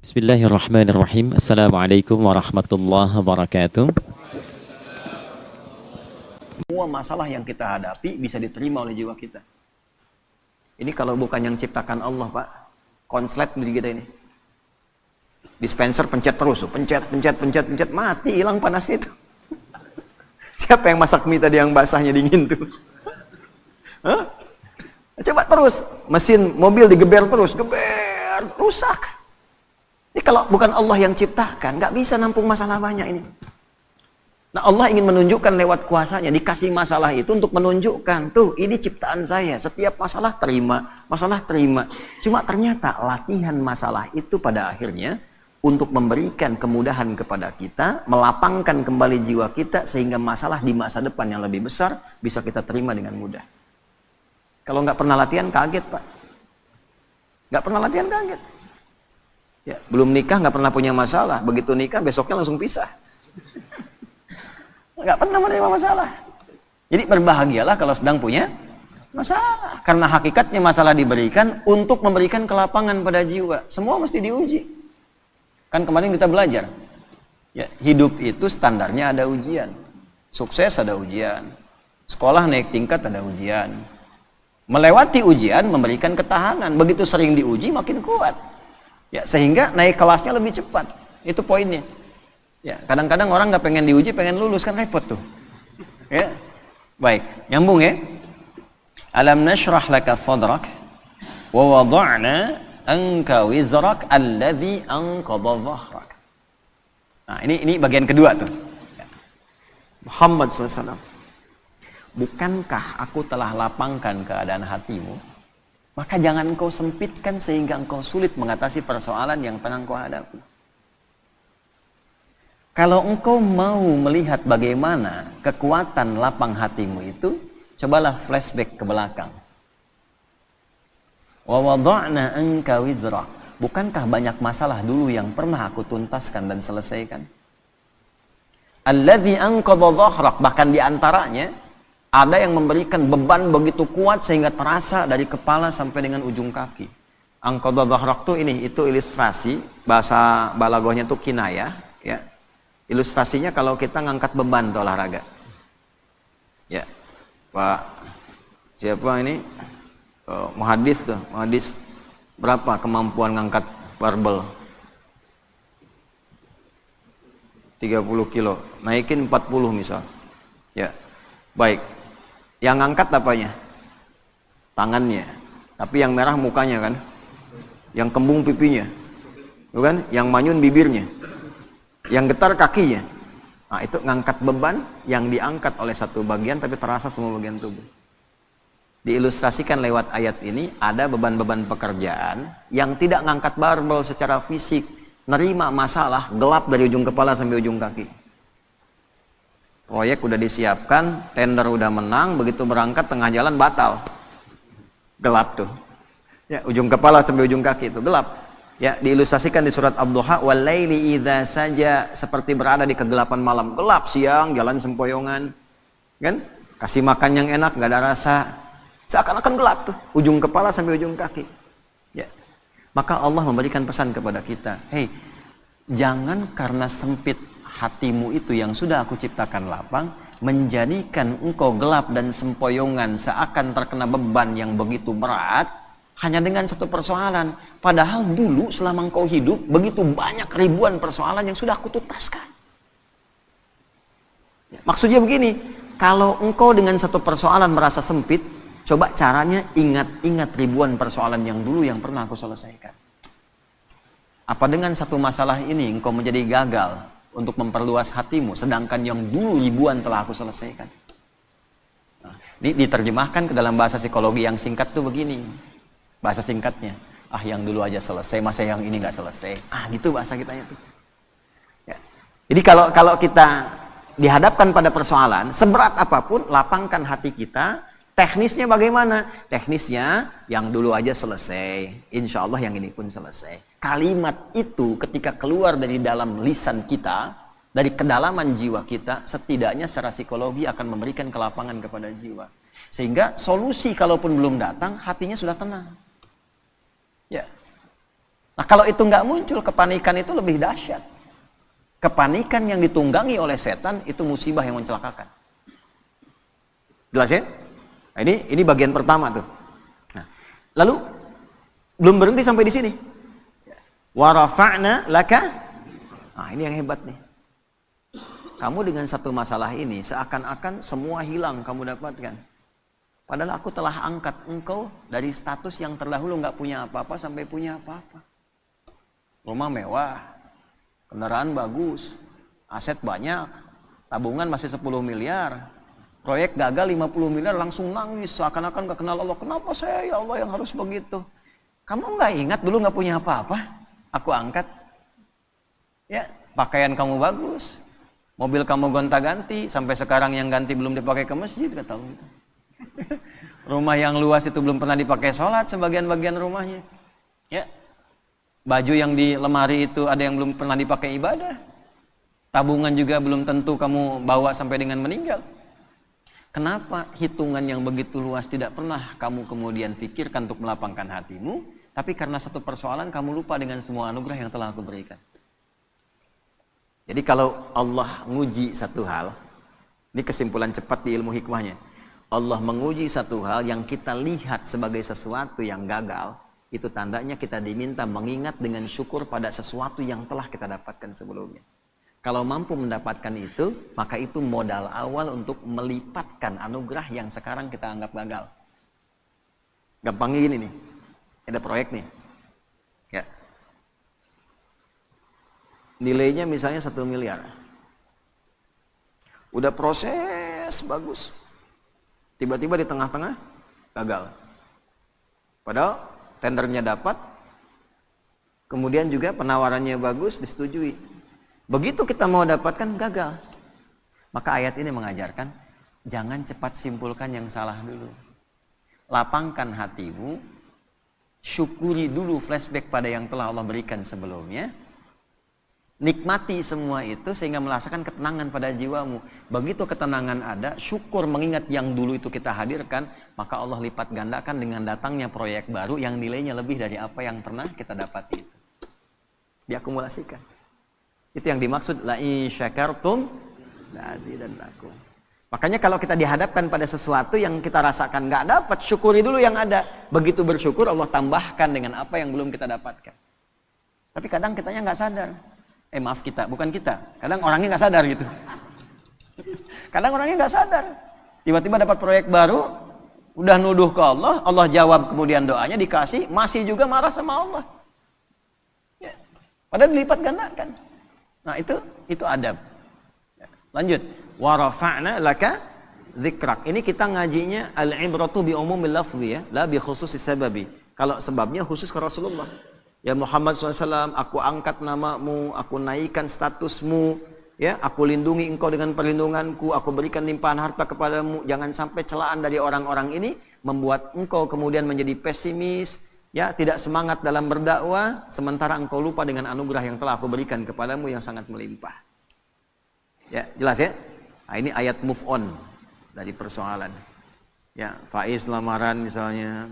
Bismillahirrahmanirrahim. Assalamualaikum warahmatullahi wabarakatuh. Semua masalah yang kita hadapi bisa diterima oleh jiwa kita. Ini kalau bukan yang ciptakan Allah, Pak. Konslet diri kita ini. Dispenser pencet terus, pencet, mati, hilang panasnya itu. Siapa yang masak mie tadi yang basahnya dingin tuh? Hah? Coba terus, mesin mobil digeber terus, geber, rusak. Ini kalau bukan Allah yang ciptakan, nggak bisa nampung masalah banyak ini. Nah, Allah ingin menunjukkan lewat kuasanya, dikasih masalah itu untuk menunjukkan, tuh ini ciptaan saya, setiap masalah terima. Cuma ternyata latihan masalah itu pada akhirnya untuk memberikan kemudahan kepada kita, melapangkan kembali jiwa kita sehingga masalah di masa depan yang lebih besar bisa kita terima dengan mudah. Kalau nggak pernah latihan kaget, Pak. Nggak pernah latihan kaget. Ya, belum nikah nggak pernah punya masalah, begitu nikah besoknya langsung pisah. Nggak pernah menerima masalah. Jadi berbahagialah kalau sedang punya masalah, karena hakikatnya masalah diberikan untuk memberikan kelapangan pada jiwa. Semua mesti diuji. Kan kemarin kita belajar, ya, hidup itu standarnya ada ujian, sukses ada ujian, sekolah naik tingkat ada ujian, melewati ujian memberikan ketahanan. Begitu sering diuji makin kuat. Ya, sehingga naik kelasnya lebih cepat. Itu poinnya. Ya, kadang-kadang orang nggak pengen diuji, pengen lulus, kan repot tuh. Ya. Baik, nyambung ya. Alam nashrah laka sadrak wa wada'na anka wizrak alladhi anqadha dhahrak. Nah, ini bagian kedua tuh. Muhammad SAW. Bukankah aku telah lapangkan keadaan hatimu? Maka jangan engkau sempitkan sehingga engkau sulit mengatasi persoalan yang pernah engkau hadapi. Kalau engkau mau melihat bagaimana kekuatan lapang hatimu itu, cobalah flashback ke belakang. Wa wada'na anka wizrak. Bukankah banyak masalah dulu yang pernah aku tuntaskan dan selesaikan? Alladzi anqadha dhahrak, bahkan diantaranya ada yang memberikan beban begitu kuat sehingga terasa dari kepala sampai dengan ujung kaki. Anqadha dhahrak itu ilustrasi, bahasa balaghahnya itu kinayah, ya. Ilustrasinya kalau kita ngangkat beban tuh olahraga. Ya. Pak siapa ini? Muhadis tuh, muhadis berapa kemampuan ngangkat barbel? 30 kilo, naikin 40 misal. Ya. Baik. Yang ngangkat apanya? Tangannya. Tapi yang merah mukanya kan? Yang kembung pipinya. Bukan? Yang manyun bibirnya. Yang getar kakinya. Nah, itu ngangkat beban yang diangkat oleh satu bagian tapi terasa semua bagian tubuh. Diilustrasikan lewat ayat ini, ada beban-beban pekerjaan yang tidak ngangkat barbel secara fisik, nerima masalah, gelap dari ujung kepala sampai ujung kaki. Proyek udah disiapkan, tender udah menang, begitu berangkat tengah jalan batal. Gelap tuh. Ya, ujung kepala sampai ujung kaki itu gelap. Ya, diilustrasikan di surat Ad-Duha, walaili idza saja, seperti berada di kegelapan malam. Gelap siang, jalan sempoyongan. Kan? Kasih makan yang enak, nggak ada rasa. Seakan-akan gelap tuh, ujung kepala sampai ujung kaki. Ya. Maka Allah memberikan pesan kepada kita, "Hei, jangan karena sempit hatimu itu yang sudah aku ciptakan lapang, menjadikan engkau gelap dan sempoyongan seakan terkena beban yang begitu berat hanya dengan satu persoalan. Padahal dulu selama engkau hidup begitu banyak ribuan persoalan yang sudah aku tuntaskan." Maksudnya begini, kalau engkau dengan satu persoalan merasa sempit, coba caranya ingat-ingat ribuan persoalan yang dulu yang pernah aku selesaikan. Apa dengan satu masalah ini engkau menjadi gagal untuk memperluas hatimu, sedangkan yang dulu ribuan telah aku selesaikan? Nah, ini diterjemahkan ke dalam bahasa psikologi yang singkat tuh begini. Bahasa singkatnya, yang dulu aja selesai, masa yang ini nggak selesai. Gitu bahasa kitanya tuh. Ya. Jadi kalau kita dihadapkan pada persoalan, seberat apapun, lapangkan hati kita. Teknisnya bagaimana? Teknisnya, yang dulu aja selesai, insya Allah yang ini pun selesai. Kalimat itu ketika keluar dari dalam lisan kita, dari kedalaman jiwa kita, setidaknya secara psikologi akan memberikan kelapangan kepada jiwa. Sehingga solusi kalaupun belum datang, hatinya sudah tenang. Ya. Nah kalau itu nggak muncul, kepanikan itu lebih dahsyat. Kepanikan yang ditunggangi oleh setan itu musibah yang mencelakakan. Jelas ya? Nah, ini bagian pertama tuh. Nah, lalu belum berhenti sampai di sini. Wa rafa'na laka. Nah, ini yang hebat nih. Kamu dengan satu masalah ini seakan-akan semua hilang kamu dapatkan. Padahal aku telah angkat engkau dari status yang terdahulu nggak punya apa-apa sampai punya apa-apa. Rumah mewah, kendaraan bagus, aset banyak, tabungan masih 10 miliar, proyek gagal 50 miliar, langsung nangis seakan-akan gak kenal Allah. Kenapa saya ya Allah yang harus begitu? Kamu nggak ingat dulu nggak punya apa-apa? Aku angkat. Ya, pakaian kamu bagus, mobil kamu gonta-ganti, sampai sekarang yang ganti belum dipakai ke masjid, gak tahu itu. Rumah yang luas itu belum pernah dipakai sholat sebagian-bagian rumahnya. Ya, baju yang di lemari itu ada yang belum pernah dipakai ibadah. Tabungan juga belum tentu kamu bawa sampai dengan meninggal. Kenapa hitungan yang begitu luas tidak pernah kamu kemudian pikirkan untuk melapangkan hatimu, tapi karena satu persoalan kamu lupa dengan semua anugerah yang telah aku berikan. Jadi kalau Allah nguji satu hal, ini kesimpulan cepat di ilmu hikmahnya. Allah menguji satu hal yang kita lihat sebagai sesuatu yang gagal, itu tandanya kita diminta mengingat dengan syukur pada sesuatu yang telah kita dapatkan sebelumnya. Kalau mampu mendapatkan itu, maka itu modal awal untuk melipatkan anugerah yang sekarang kita anggap gagal. Gampangnya gini nih, ada proyek nih, ya. Nilainya misalnya 1 miliar. Udah proses bagus. Tiba-tiba di tengah-tengah gagal. Padahal tendernya dapat, kemudian juga penawarannya bagus, disetujui. Begitu kita mau dapatkan, gagal. Maka ayat ini mengajarkan, jangan cepat simpulkan yang salah dulu. Lapangkan hatimu, syukuri dulu flashback pada yang telah Allah berikan sebelumnya. Nikmati semua itu sehingga merasakan ketenangan pada jiwamu. Begitu ketenangan ada, syukur mengingat yang dulu itu kita hadirkan, maka Allah lipat gandakan dengan datangnya proyek baru yang nilainya lebih dari apa yang pernah kita dapati itu. Diakumulasikan. Itu yang dimaksud la in syakartum la azidannakum. Makanya kalau kita dihadapkan pada sesuatu yang kita rasakan nggak dapat, syukuri dulu yang ada. Begitu bersyukur, Allah tambahkan dengan apa yang belum kita dapatkan. Tapi kadang kitanya nggak sadar. Maaf kita, bukan kita. Kadang orangnya nggak sadar gitu. Kadang orangnya nggak sadar. Tiba-tiba dapat proyek baru, udah nuduh ke Allah, Allah jawab kemudian doanya dikasih, masih juga marah sama Allah. Ya. Padahal dilipat gandakan. Nah itu adab. Ya. Lanjut. Wa rafa'na laka dzikrak. Ini kita ngajinya al-ibratu bi umumil lafzi ya, la bi khususis sababi. Kalau sebabnya khusus ke Rasulullah. Ya Muhammad SAW, aku angkat namamu, aku naikkan statusmu, ya, aku lindungi engkau dengan perlindunganku, aku berikan limpahan harta kepadamu. Jangan sampai celaan dari orang-orang ini membuat engkau kemudian menjadi pesimis, ya, tidak semangat dalam berdakwah, sementara engkau lupa dengan anugerah yang telah aku berikan kepadamu yang sangat melimpah. Ya, jelas ya? Nah, ini ayat move on dari persoalan. Ya, Faiz lamaran misalnya,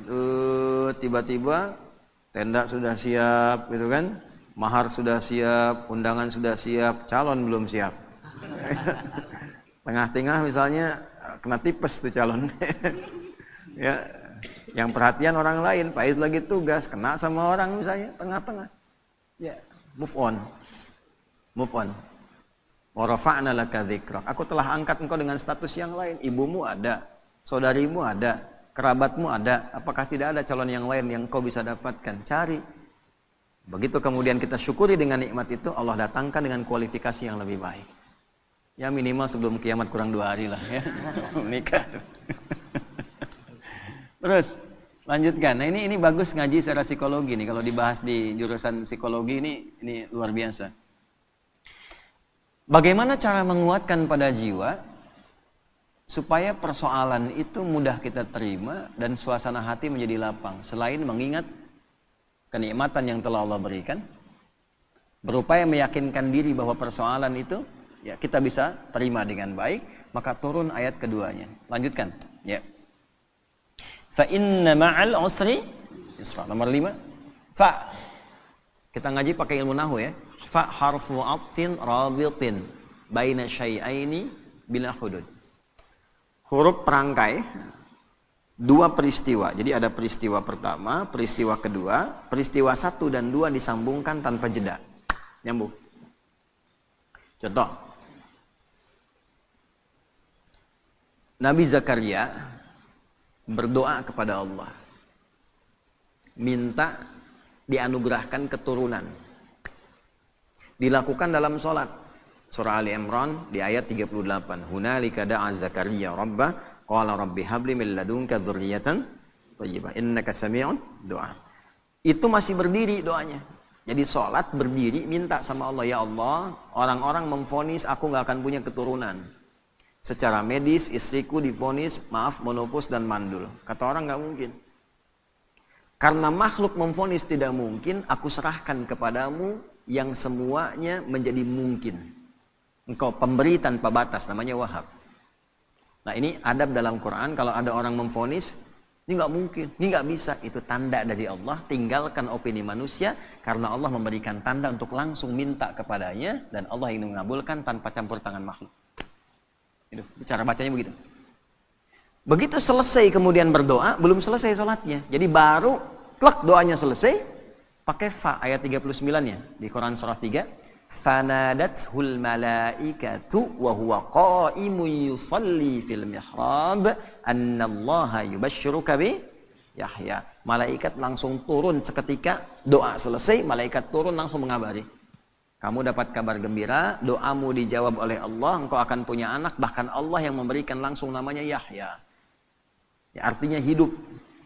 tiba-tiba tenda sudah siap, gitu kan? Mahar sudah siap, undangan sudah siap, calon belum siap. Tengah-tengah misalnya kena tipes tuh calon. Ya, yang perhatian orang lain, Faiz lagi tugas, kena sama orang misalnya tengah-tengah. Ya, move on. Move on. Wa rafa'na laka dzikrak. Aku telah angkat engkau dengan status yang lain. Ibumu ada, saudarimu ada, kerabatmu ada, apakah tidak ada calon yang lain yang kau bisa dapatkan? Cari. Begitu kemudian kita syukuri dengan nikmat itu, Allah datangkan dengan kualifikasi yang lebih baik. Ya minimal sebelum kiamat kurang 2 hari lah ya. Menikah. Terus lanjutkan. Nah ini bagus ngaji secara psikologi nih. Kalau dibahas di jurusan psikologi ini luar biasa. Bagaimana cara menguatkan pada jiwa supaya persoalan itu mudah kita terima dan suasana hati menjadi lapang. Selain mengingat kenikmatan yang telah Allah berikan, berupaya meyakinkan diri bahwa persoalan itu ya kita bisa terima dengan baik, maka turun ayat keduanya. Lanjutkan. Ya. Fa inna ma'al usri yusra. Nomor 5. Fa. Kita ngaji pakai ilmu nahu ya. Fa harfu atfin rabitin baina syai'aini bila hudud. Huruf perangkai dua peristiwa. Jadi ada peristiwa pertama, peristiwa kedua, peristiwa 1 dan 2 disambungkan tanpa jeda. Nyambung. Contoh. Nabi Zakaria berdoa kepada Allah. Minta dianugerahkan keturunan. Dilakukan dalam sholat. Surah Ali Imran di ayat 38. Hunalika da'a Zakaria rabbah qala rabbi habli min ladunka dzurriyyatan thayyibah innaka sami'un du'a. Itu masih berdiri doanya. Jadi sholat berdiri minta sama Allah, ya Allah, orang-orang memvonis aku nggak akan punya keturunan. Secara medis istriku divonis maaf monopos dan mandul. Kata orang nggak mungkin. Karena makhluk memvonis tidak mungkin, aku serahkan kepadamu yang semuanya menjadi mungkin. Engkau pemberi tanpa batas, namanya Wahhab. Nah ini adab dalam Quran, kalau ada orang memvonis, ini nggak mungkin, ini nggak bisa, itu tanda dari Allah. Tinggalkan opini manusia, karena Allah memberikan tanda untuk langsung minta kepadanya, dan Allah ingin mengabulkan tanpa campur tangan makhluk. Itu cara bacanya begitu. Begitu selesai kemudian berdoa, belum selesai sholatnya. Jadi baru klak doanya selesai, pakai fa ayat 39-nya di Quran surah 3. Fanadathul malaikatu wa huwa qa'imun yusalli fil mihrab annallaha yubashshiruka bi Yahya. Malaikat langsung turun seketika doa selesai, malaikat turun langsung mengabari. Kamu dapat kabar gembira, doamu dijawab oleh Allah, engkau akan punya anak, bahkan Allah yang memberikan langsung namanya Yahya. Ya, artinya hidup.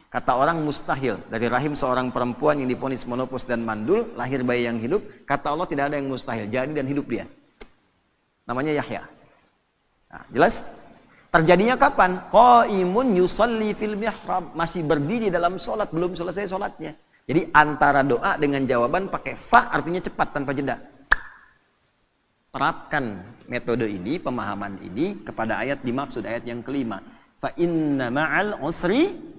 Kata orang mustahil, dari rahim seorang perempuan yang divonis monopos dan mandul, lahir bayi yang hidup, kata Allah tidak ada yang mustahil, jadi dan hidup dia. Namanya Yahya. Nah, jelas? Terjadinya kapan? Qaimun yusalli fil mihrab, masih berdiri dalam sholat, belum selesai sholatnya. Jadi antara doa dengan jawaban pakai fa artinya cepat tanpa jeda. Terapkan metode ini, pemahaman ini kepada ayat dimaksud, ayat yang kelima. Fa inna ma'al usri.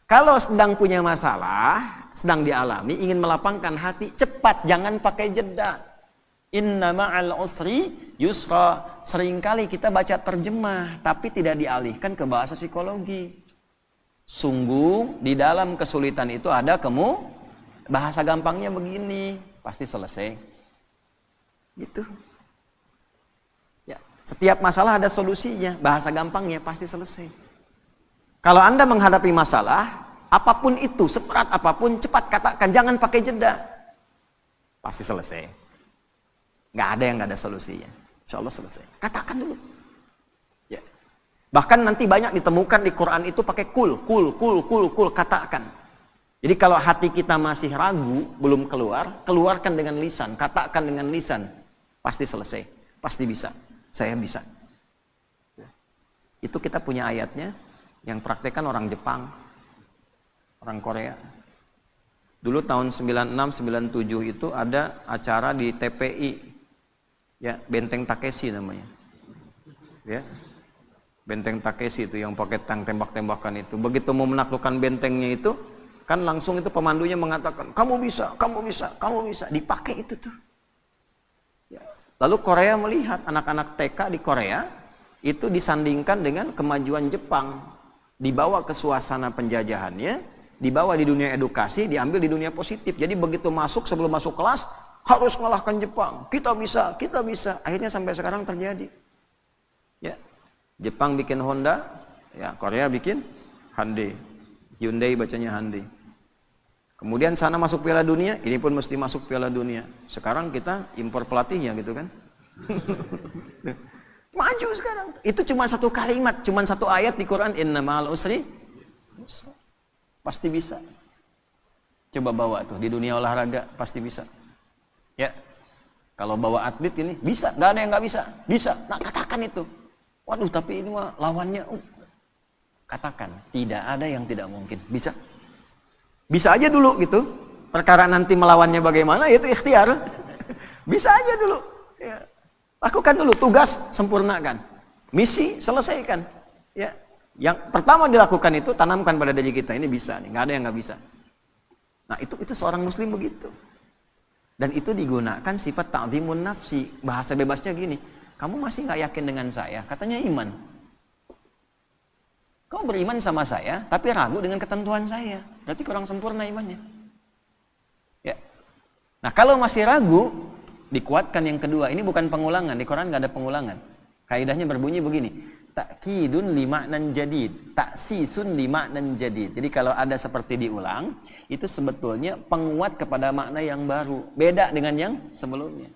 Kalau sedang punya masalah, sedang dialami, ingin melapangkan hati, cepat, jangan pakai jeda. Inna ma'al usri yusra. Seringkali kita baca terjemah, tapi tidak dialihkan ke bahasa psikologi. Sungguh, di dalam kesulitan itu ada bahasa gampangnya begini, pasti selesai. Gitu. Ya, setiap masalah ada solusinya, bahasa gampangnya pasti selesai. Kalau Anda menghadapi masalah, apapun itu, seberat apapun, cepat katakan, jangan pakai jeda. Pasti selesai. Nggak ada yang nggak ada solusinya. Insya Allah selesai. Katakan dulu. Ya. Bahkan nanti banyak ditemukan di Quran itu pakai kul, katakan. Jadi kalau hati kita masih ragu, belum keluar, keluarkan dengan lisan, katakan dengan lisan. Pasti selesai, pasti bisa. Saya bisa. Itu kita punya ayatnya. Yang praktekkan orang Jepang, orang Korea. Dulu tahun 96-97 itu ada acara di TPI, ya Benteng Takeshi namanya, ya Benteng Takeshi itu yang pakai tank tembak-tembakan itu. Begitu mau menaklukkan bentengnya itu, kan langsung itu pemandunya mengatakan, kamu bisa, kamu bisa, kamu bisa. Dipakai itu tuh. Ya. Lalu Korea melihat anak-anak TK di Korea itu disandingkan dengan kemajuan Jepang. Dibawa ke suasana penjajahannya, dibawa di dunia edukasi, diambil di dunia positif. Jadi begitu masuk, sebelum masuk kelas, harus mengalahkan Jepang. Kita bisa, kita bisa. Akhirnya sampai sekarang terjadi. Ya, Jepang bikin Honda, ya Korea bikin Hyundai. Hyundai bacanya Hyundai. Kemudian sana masuk Piala Dunia, ini pun mesti masuk Piala Dunia. Sekarang kita impor pelatihnya gitu kan. Maju sekarang. Itu cuma satu kalimat, cuma satu ayat di Quran. Inna ma'al usri. Pasti bisa. Coba bawa tuh di dunia olahraga, pasti bisa. Ya. Kalau bawa atlet ini bisa, nggak ada yang nggak bisa. Bisa. Nah katakan itu. Waduh tapi ini mah lawannya. Katakan, tidak ada yang tidak mungkin. Bisa. Bisa aja dulu gitu. Perkara nanti melawannya bagaimana itu ikhtiar. Bisa aja dulu. Ya. Lakukan dulu tugas, sempurnakan. Misi, selesaikan. Ya. Yang pertama dilakukan itu tanamkan pada diri kita, ini bisa nih, nggak ada yang nggak bisa. Nah, itu seorang muslim begitu. Dan itu digunakan sifat ta'zimun nafsi. Bahasa bebasnya gini, kamu masih nggak yakin dengan saya? Katanya iman. Kau beriman sama saya, tapi ragu dengan ketentuan saya. Berarti kurang sempurna imannya. Ya. Nah, kalau masih ragu, dikuatkan yang kedua. Ini bukan pengulangan, di Quran nggak ada pengulangan. Kaidahnya berbunyi begini, takkidun limaknan jadid, taksisun limaknan jadid. Jadi kalau ada seperti diulang, itu sebetulnya penguat kepada makna yang baru, beda dengan yang sebelumnya.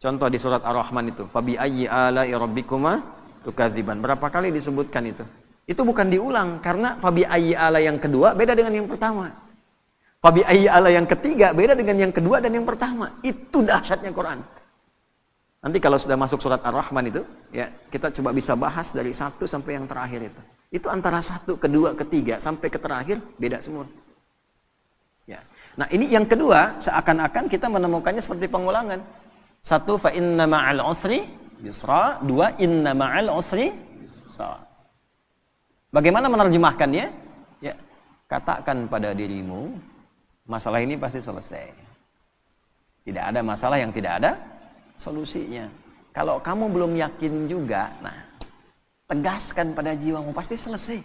Contoh di surat Ar-Rahman itu, fabi ayyi ala'i rabbikuma tukadziban. Berapa kali disebutkan itu? Itu bukan diulang, karena fabi ayyi ala yang kedua beda dengan yang pertama. Fabi ayyi ala yang ketiga beda dengan yang kedua dan yang pertama. Itu dahsyatnya Quran. Nanti kalau sudah masuk surat Ar-Rahman itu, ya kita coba bisa bahas dari 1 sampai yang terakhir itu. Itu antara 1, kedua, ketiga sampai ke terakhir beda semua. Ya. Nah, ini yang kedua, seakan-akan kita menemukannya seperti pengulangan. 1, fa inna ma'al usri yusra. 2, inna ma'al usri yusra. Bagaimana menerjemahkannya? Ya, katakan pada dirimu, masalah ini pasti selesai. Tidak ada masalah yang tidak ada solusinya. Kalau kamu belum yakin juga, nah, tegaskan pada jiwamu, pasti selesai.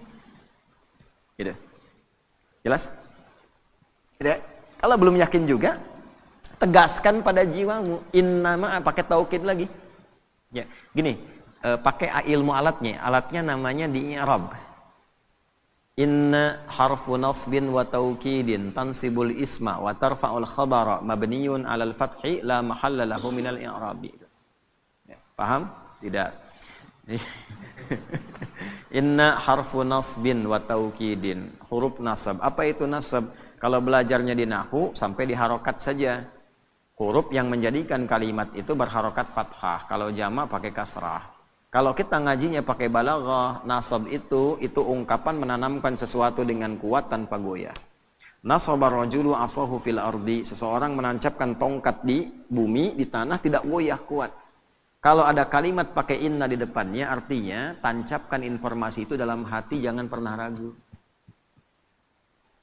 Gitu. Jelas? Tidak. Kalau belum yakin juga, tegaskan pada jiwamu. Innama, pakai taukid lagi. Ya, gini, pakai ilmu alatnya. Alatnya namanya di i'rab. Inna harfu nasbin wa taukidin tansibul isma wa tarfa'ul khabara mabniyun 'alal fathi la mahalla lahu minal i'rabi. Ya, paham? Tidak. Inna harfu nasbin wa taukidin, huruf nasab. Apa itu nasab? Kalau belajarnya di nahwu sampai di harokat saja. Huruf yang menjadikan kalimat itu berharokat fathah. Kalau jamak pakai kasrah. Kalau kita ngajinya pakai balaghah, nasab itu ungkapan menanamkan sesuatu dengan kuat tanpa goyah. Nasabar rajulu asahu fil ardi, seseorang menancapkan tongkat di bumi, di tanah, tidak goyah, kuat. Kalau ada kalimat pakai inna di depannya, artinya tancapkan informasi itu dalam hati, jangan pernah ragu.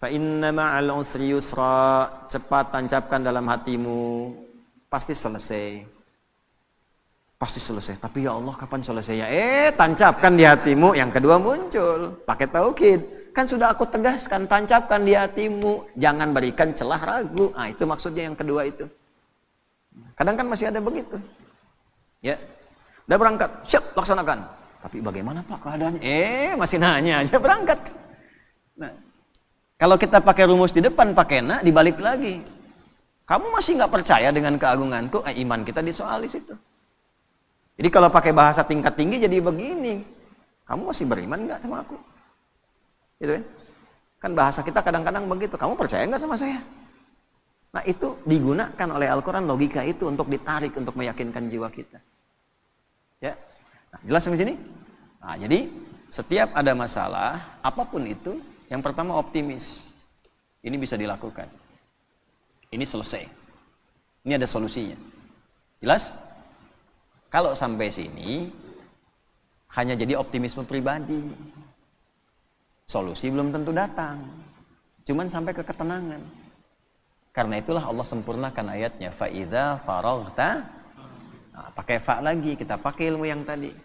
Fa inna ma'al usri yusra, cepat tancapkan dalam hatimu, pasti selesai. Pasti selesai, tapi ya Allah kapan selesainya? Tancapkan di hatimu. Yang kedua muncul, pakai taukid. Kan sudah aku tegaskan, tancapkan di hatimu, jangan berikan celah ragu. Nah, itu maksudnya yang kedua itu. Kadang kan masih ada begitu. Ya, udah berangkat, siap laksanakan. Tapi bagaimana Pak keadaannya? Masih nanya aja berangkat. Nah, kalau kita pakai rumus di depan, pakai na, dibalik lagi. Kamu masih nggak percaya dengan keagunganku? Iman kita disoali situ. Jadi kalau pakai bahasa tingkat tinggi jadi begini, kamu masih beriman nggak sama aku? Gitu kan? Kan bahasa kita kadang-kadang begitu, kamu percaya nggak sama saya? Nah, itu digunakan oleh Al-Quran, logika itu untuk ditarik, untuk meyakinkan jiwa kita. Ya, nah, jelas sampai sini? Nah, jadi setiap ada masalah, apapun itu, yang pertama optimis. Ini bisa dilakukan. Ini selesai. Ini ada solusinya. Jelas? Kalau sampai sini, hanya jadi optimisme pribadi. Solusi belum tentu datang. Cuman sampai ke ketenangan. Karena itulah Allah sempurnakan ayatnya. Fa'idha faraghta. Nah, pakai fa lagi, kita pakai ilmu yang tadi.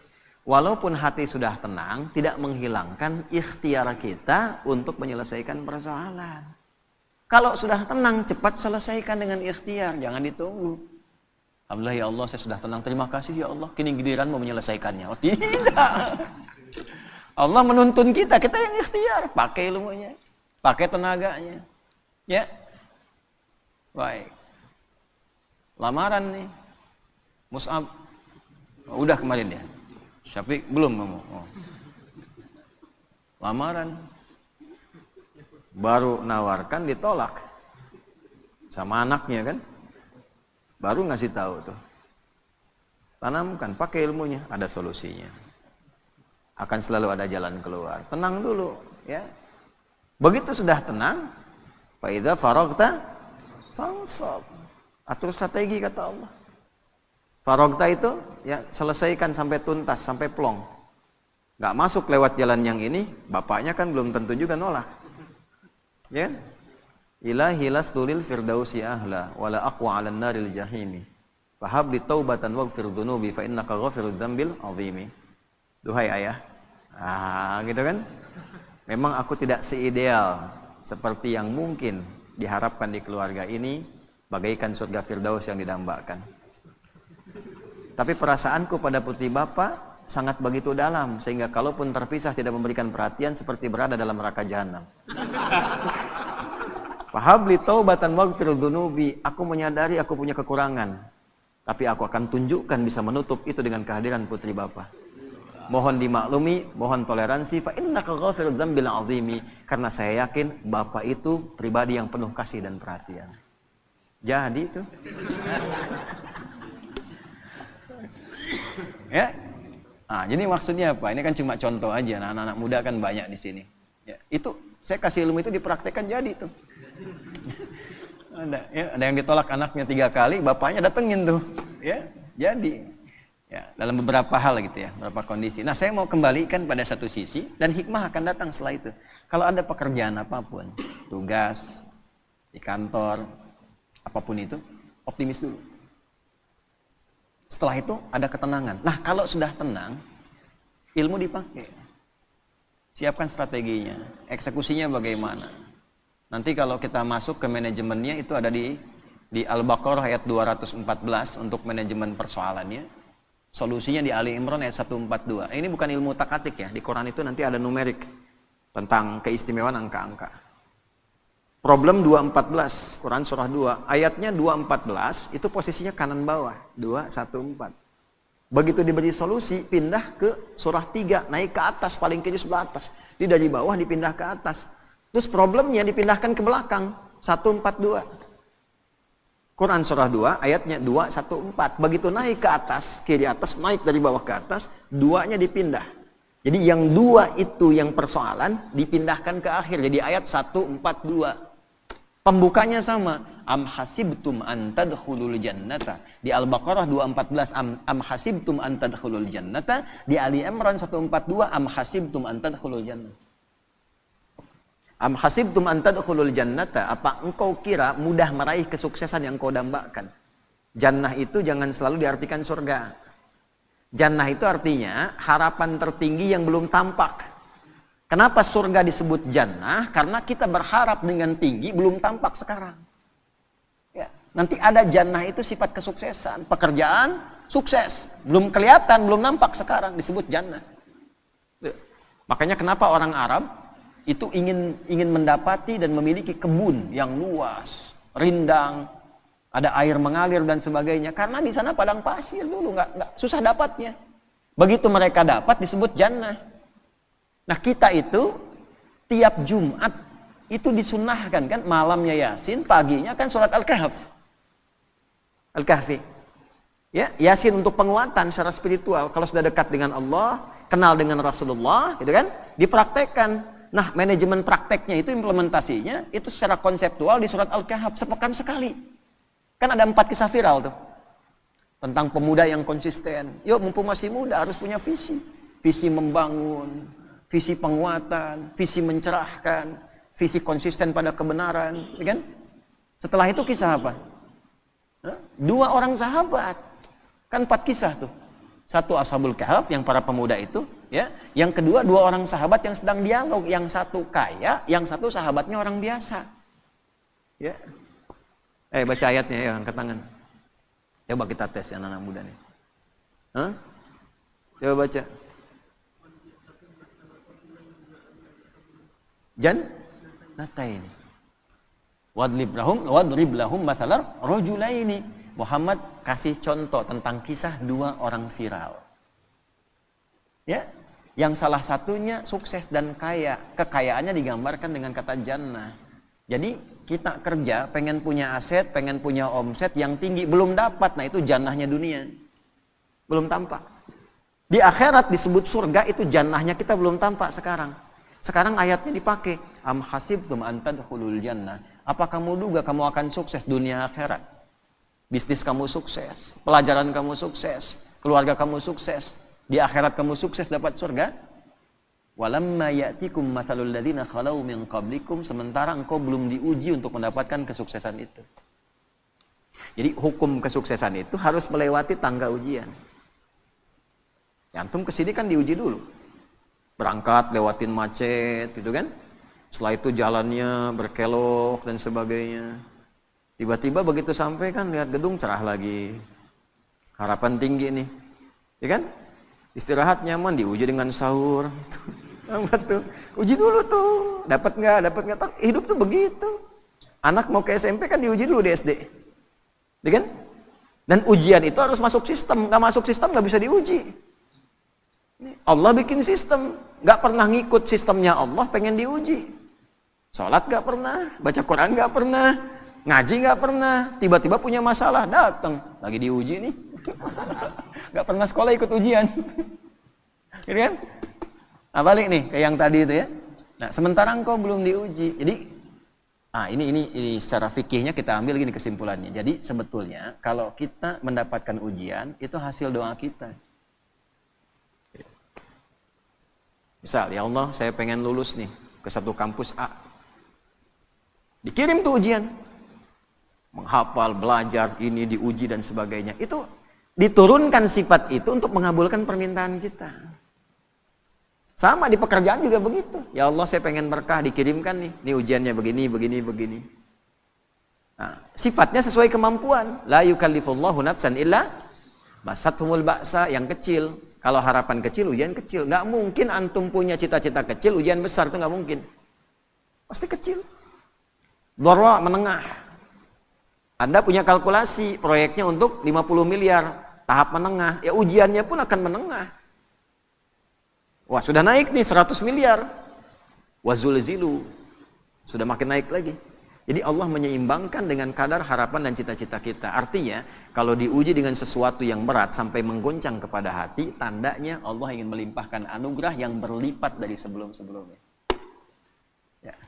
Walaupun hati sudah tenang, tidak menghilangkan ikhtiar kita untuk menyelesaikan persoalan. Kalau sudah tenang, cepat selesaikan dengan ikhtiar. Jangan ditunggu. Alhamdulillah ya Allah, saya sudah tenang. Terima kasih ya Allah. Kini giliran mau menyelesaikannya. Oh tidak. Allah menuntun kita. Kita yang ikhtiar. Pakai ilmunya. Pakai tenaganya. Ya. Baik. Lamaran nih. Mus'ab. Oh, udah kemarin ya. Syafiq belum ngomong. Oh. Lamaran. Baru nawarkan ditolak. Sama anaknya kan. Baru ngasih tahu tuh. Tanamkan, pakai ilmunya, ada solusinya. Akan selalu ada jalan keluar. Tenang dulu, ya. Begitu sudah tenang, fa idza faraghta fansab. Atur strategi kata Allah. Faraghta itu ya selesaikan sampai tuntas, sampai plong. Enggak masuk lewat jalan yang ini, bapaknya kan belum tentu juga nolak. Ya. Ilahi lastu lil firdausi ahla wala aqwa 'alan naril jahimi. Fahab li taubatan waghfir dhunubi fa innaka ghafirudz dzambil 'azimi. Duhai ayah. Gitu kan? Memang aku tidak seideal seperti yang mungkin diharapkan di keluarga ini, bagaikan surga firdaus yang didambakan. Tapi perasaanku pada putri Bapak sangat begitu dalam, sehingga kalaupun terpisah tidak memberikan perhatian seperti berada dalam neraka jahanam. Fahabli taubatan waghfir dzunubi. Aku menyadari aku punya kekurangan, tapi aku akan tunjukkan bisa menutup itu dengan kehadiran putri Bapak. Mohon dimaklumi, mohon toleransi. Fa innaka ghafirudz dzambil 'azimi. Karena saya yakin Bapak itu pribadi yang penuh kasih dan perhatian. Jadi itu. Ya. Jadi maksudnya apa? Ini kan cuma contoh aja. Anak-anak muda kan banyak di sini. Ya, itu saya kasih ilmu itu dipraktekkan jadi tuh. Ada yang ditolak anaknya 3 kali, bapaknya datengin tuh. Ya, jadi. Ya, dalam beberapa hal gitu ya, beberapa kondisi. Nah, saya mau kembalikan pada satu sisi dan hikmah akan datang setelah itu. Kalau ada pekerjaan apapun, tugas di kantor, apapun itu, optimis dulu. Setelah itu ada ketenangan. Nah, kalau sudah tenang, ilmu dipakai. Siapkan strateginya, eksekusinya bagaimana. Nanti kalau kita masuk ke manajemennya itu ada di Al-Baqarah ayat 214 untuk manajemen persoalannya. Solusinya di Ali Imran ayat 142. Ini bukan ilmu takatik ya. Di Quran itu nanti ada numerik tentang keistimewaan angka-angka. Problem 214, Quran surah 2. Ayatnya 214 itu posisinya kanan bawah. 214. Begitu diberi solusi, pindah ke surah 3, naik ke atas, paling kiri sebelah atas. Jadi dari bawah dipindah ke atas. Terus problemnya dipindahkan ke belakang, 142. Quran surah 2 ayatnya 214. Begitu naik ke atas, kiri atas, naik dari bawah ke atas, 2-nya dipindah. Jadi yang 2 itu yang persoalan dipindahkan ke akhir. Jadi ayat 142. Pembukanya sama. Am hasibtum an tadkhulul jannata. Di Al-Baqarah 214 am hasibtum an tadkhulul jannata. Di Ali Imran 142 am hasibtum an tadkhulul jannata. Am hasibtum an tadkhulul jannata, apa engkau kira mudah meraih kesuksesan yang kau dambakan? Jannah itu jangan selalu diartikan surga. Jannah itu artinya harapan tertinggi yang belum tampak. Kenapa surga disebut jannah? Karena kita berharap dengan tinggi belum tampak sekarang. Ya, nanti ada jannah itu sifat kesuksesan, pekerjaan sukses, belum kelihatan, belum nampak sekarang disebut jannah. Ya. Makanya kenapa orang Arab itu ingin mendapati dan memiliki kebun yang luas, rindang, ada air mengalir dan sebagainya. Karena di sana padang pasir dulu, nggak susah dapatnya. Begitu mereka dapat disebut jannah. Nah kita itu tiap Jumat itu disunnahkan kan, malamnya Yasin, paginya kan surat Al-Kahfi. Ya, Yasin untuk penguatan secara spiritual. Kalau sudah dekat dengan Allah, kenal dengan Rasulullah, gitu kan, dipraktekkan. Nah, manajemen prakteknya itu, implementasinya itu secara konseptual di surat Al-Kahf sepekan sekali. Kan ada 4 kisah viral tuh. Tentang pemuda yang konsisten. Yuk, mumpung masih muda harus punya visi. Visi membangun, visi penguatan, visi mencerahkan, visi konsisten pada kebenaran, ya kan? Setelah itu kisah apa? 2 orang sahabat. Kan 4 kisah tuh. 1 Ashabul Kahf yang para pemuda itu, ya. Yang kedua 2 orang sahabat yang sedang dialog, yang satu kaya, yang satu sahabatnya orang biasa. Ya. Baca ayatnya ya, angkat tangan. Coba kita tes ya anak-anak muda nih. Coba baca. Jannataini. Wadrib lahum mathalar rajulaini. Muhammad kasih contoh tentang kisah 2 orang viral. Ya, yang salah satunya sukses dan kaya. Kekayaannya digambarkan dengan kata jannah. Jadi kita kerja, pengen punya aset, pengen punya omset yang tinggi, belum dapat. Nah itu jannahnya dunia. Belum tampak. Di akhirat disebut surga, itu jannahnya kita belum tampak sekarang. Sekarang ayatnya dipakai. Am hasibtum an tadkhulul jannah. Apa kamu duga kamu akan sukses dunia akhirat? Bisnis kamu sukses, pelajaran kamu sukses, keluarga kamu sukses, di akhirat kamu sukses dapat surga? Walamma ya'tikum mathalul ladzina khalau min qablikum, sementara engkau belum diuji untuk mendapatkan kesuksesan itu. Jadi hukum kesuksesan itu harus melewati tangga ujian. Antum kesini kan diuji dulu. Berangkat lewatin macet gitu kan. Setelah itu jalannya berkelok dan sebagainya. Tiba-tiba begitu sampai kan lihat gedung cerah lagi. Harapan tinggi nih. Ya kan? Istirahat nyaman, diuji dengan sahur. Apa tuh? Uji dulu tuh. Dapat nggak? Hidup tuh begitu. Anak mau ke SMP kan diuji dulu di SD. Ya kan? Dan ujian itu harus masuk sistem. Nggak masuk sistem nggak bisa diuji. Allah bikin sistem. Nggak pernah ngikut sistemnya Allah, pengen diuji. Sholat nggak pernah, baca Quran nggak pernah, ngaji nggak pernah, tiba-tiba punya masalah, datang lagi diuji nih. Nggak pernah sekolah ikut ujian. Gitu kan? Nah, balik nih ke yang tadi itu ya. Nah, sementara engkau belum diuji. Jadi ini secara fikihnya kita ambil gini kesimpulannya. Jadi sebetulnya kalau kita mendapatkan ujian itu hasil doa kita. Misal, ya Allah, saya pengen lulus nih ke satu kampus A. Dikirim tuh ujian. Menghafal, belajar, ini diuji dan sebagainya. Itu diturunkan sifat itu untuk mengabulkan permintaan kita. Sama di pekerjaan juga begitu. Ya Allah, saya pengen berkah, dikirimkan nih. Ini ujiannya begini. Nah, sifatnya sesuai kemampuan. La yukallifullahu nafsan illa masathumul ba'sa, yang kecil. Kalau harapan kecil, ujian kecil. Nggak mungkin antum punya cita-cita kecil, ujian besar, itu nggak mungkin. Pasti kecil. Dharra, menengah. Anda punya kalkulasi, proyeknya untuk 50 miliar, tahap menengah. Ya ujiannya pun akan menengah. Wah, sudah naik nih 100 miliar. Wazulzilu. Sudah makin naik lagi. Jadi Allah menyeimbangkan dengan kadar harapan dan cita-cita kita. Artinya, kalau diuji dengan sesuatu yang berat sampai menggoncang kepada hati, tandanya Allah ingin melimpahkan anugerah yang berlipat dari sebelum-sebelumnya. Ya.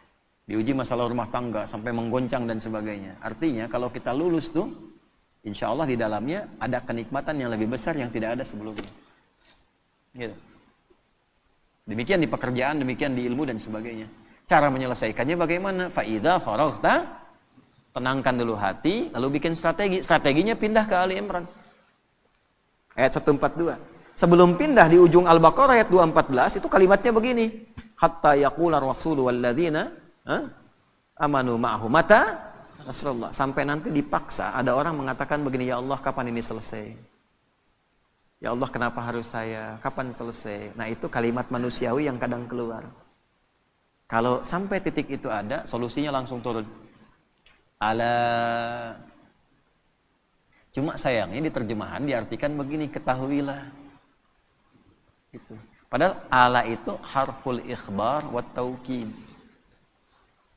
Diuji masalah rumah tangga sampai menggoncang dan sebagainya. Artinya, kalau kita lulus tuh, insya Allah di dalamnya ada kenikmatan yang lebih besar yang tidak ada sebelumnya. Gitu. Demikian di pekerjaan, demikian di ilmu dan sebagainya. Cara menyelesaikannya bagaimana? Fa'idha faraghta, tenangkan dulu hati, lalu bikin strategi. Strateginya pindah ke Ali Imran. Ayat 142. Sebelum pindah di ujung Al-Baqarah ayat 214, itu kalimatnya begini. Hatta yaqula rasulu walladzina amanu ma'ahu mata nasrullah. Sampai nanti dipaksa ada orang mengatakan begini, ya Allah, kapan ini selesai? Ya Allah, kenapa harus saya? Kapan selesai? Nah, itu kalimat manusiawi yang kadang keluar. Kalau sampai titik itu ada, solusinya langsung turun. Ala. Cuma sayangnya di terjemahan diartikan begini, ketahuilah. Gitu. Padahal ala itu harful ikhbar wa taukid.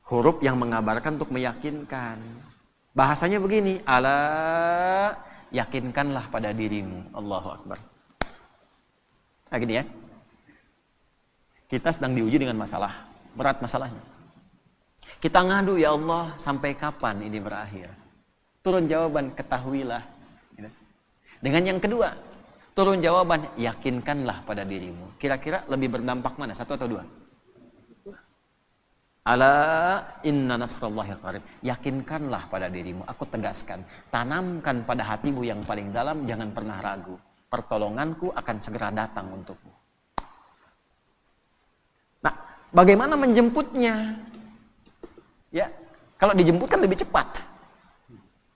Huruf yang mengabarkan untuk meyakinkan. Bahasanya begini, ala, yakinkanlah pada dirimu. Allahu Akbar. Nah, gini ya. Kita sedang diuji dengan masalah. Berat masalahnya. Kita ngadu, ya Allah, sampai kapan ini berakhir? Turun jawaban, ketahuilah. Dengan yang kedua, turun jawaban, yakinkanlah pada dirimu. Kira-kira lebih berdampak mana? Satu atau dua? Ala inna nasrallahi qarib. Yakinkanlah pada dirimu. Aku tegaskan, tanamkan pada hatimu yang paling dalam, jangan pernah ragu. Pertolonganku akan segera datang untukmu. Nah, bagaimana menjemputnya? Ya, kalau dijemput kan lebih cepat.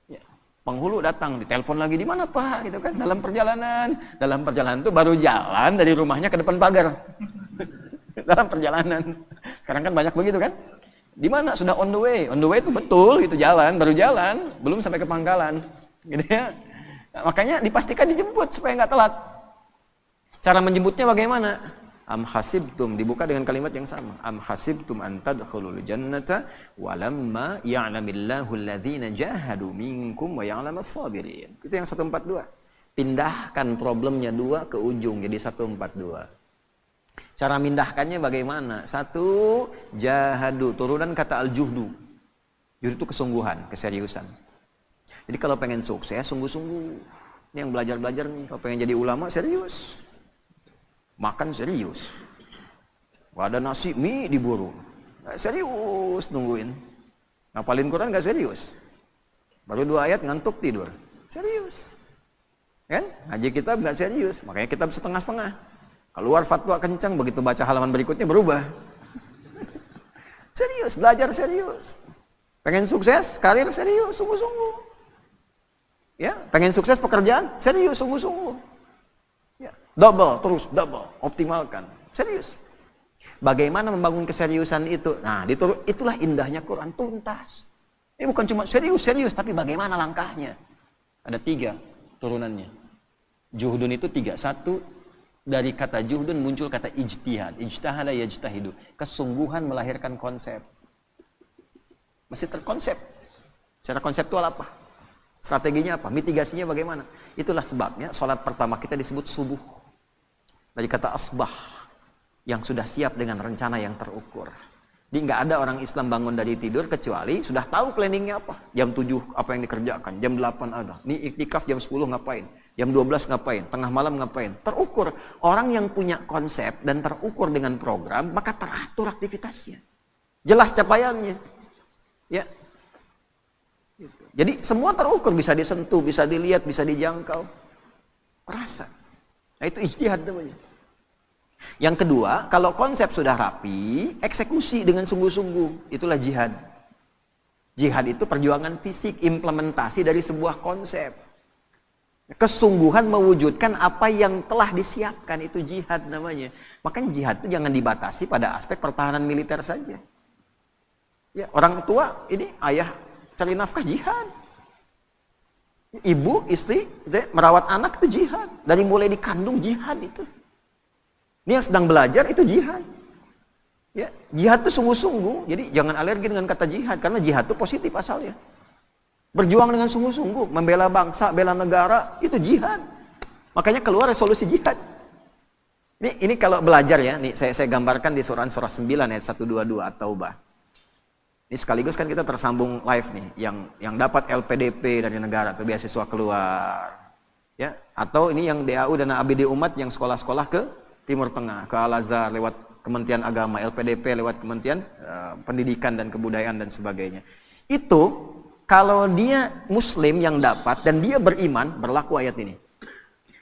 Ya, penghulu datang, ditelepon lagi, di mana Pak? Gitu kan? Dalam perjalanan itu baru jalan dari rumahnya ke depan pagar. Dalam perjalanan. Sekarang kan banyak begitu kan? Di mana? Sudah on the way. On the way itu betul, itu jalan, baru jalan, belum sampai ke pangkalan. Gitu ya. Nah, makanya dipastikan dijemput supaya nggak telat. Cara menjemputnya bagaimana? Am hasibtum, dibuka dengan kalimat yang sama. Am hasibtum an tadkhulul jannata walamma ya'lamillahu alladhina jahadu minkum wa ya'lamas sabirin. Itu yang 142. Pindahkan problemnya 2 ke ujung jadi 142. Cara mindahkannya bagaimana? 1, jahadu, turunan kata al-juhdu. Juhdu itu kesungguhan, keseriusan. Jadi kalau pengen sukses, sungguh-sungguh. Ini yang belajar-belajar nih, kalau pengen jadi ulama serius. Makan serius. Ada nasi mie diburu. Serius nungguin. Ngapalin Quran nggak serius. Baru 2 ayat ngantuk tidur. Serius. Kan? Ngaji kitab nggak serius. Makanya kitab setengah-setengah. Keluar fatwa kencang, begitu baca halaman berikutnya berubah. Serius, belajar serius. Pengen sukses, karir serius, sungguh-sungguh. Ya, pengen sukses pekerjaan, serius, sungguh-sungguh. Ya, double, terus double, optimalkan. Serius. Bagaimana membangun keseriusan itu? Nah, itulah indahnya Quran, tuntas. Ini bukan cuma serius, tapi bagaimana langkahnya? Ada 3 turunannya. Juhdun itu 3. 1, dari kata juhdun muncul kata ijtihad. Ijtahada yajtahidu. Kesungguhan melahirkan konsep. Mesti terkonsep. Secara konseptual apa? Strateginya apa? Mitigasinya bagaimana? Itulah sebabnya sholat pertama kita disebut subuh. Dari kata asbah, yang sudah siap dengan rencana yang terukur. Jadi nggak ada orang Islam bangun dari tidur kecuali sudah tahu planningnya apa. Jam 7 apa yang dikerjakan, jam 8 ada. Ini iktikaf jam 10 ngapain, jam 12 ngapain, tengah malam ngapain. Terukur. Orang yang punya konsep dan terukur dengan program, maka teratur aktivitasnya. Jelas capaiannya. Ya. Jadi semua terukur, bisa disentuh, bisa dilihat, bisa dijangkau. Terasa. Nah itu ijtihad namanya. Yang kedua, kalau konsep sudah rapi, eksekusi dengan sungguh-sungguh. Itulah jihad. Jihad itu perjuangan fisik, implementasi dari sebuah konsep. Kesungguhan mewujudkan apa yang telah disiapkan, itu jihad namanya. Makanya jihad itu jangan dibatasi pada aspek pertahanan militer saja. Ya, orang tua, ini ayah cari nafkah jihad. Ibu, istri, merawat anak itu jihad. Dari mulai dikandung jihad itu. Ini yang sedang belajar itu jihad. Ya, jihad itu sungguh-sungguh. Jadi jangan alergi dengan kata jihad, karena jihad itu positif asalnya. Berjuang dengan sungguh-sungguh, membela bangsa, bela negara, itu jihad. Makanya keluar resolusi jihad. Ini kalau belajar ya, nih saya gambarkan di surah 9 ayat 122 At-Taubah. Ini sekaligus kan kita tersambung live nih, yang dapat LPDP dari negara atau beasiswa keluar, ya, atau ini yang DAU Dana ABD Umat yang sekolah-sekolah ke Timur Tengah, ke Al-Azhar lewat Kementerian Agama, LPDP lewat Kementerian Pendidikan dan Kebudayaan dan sebagainya. Itu kalau dia Muslim yang dapat dan dia beriman, berlaku ayat ini.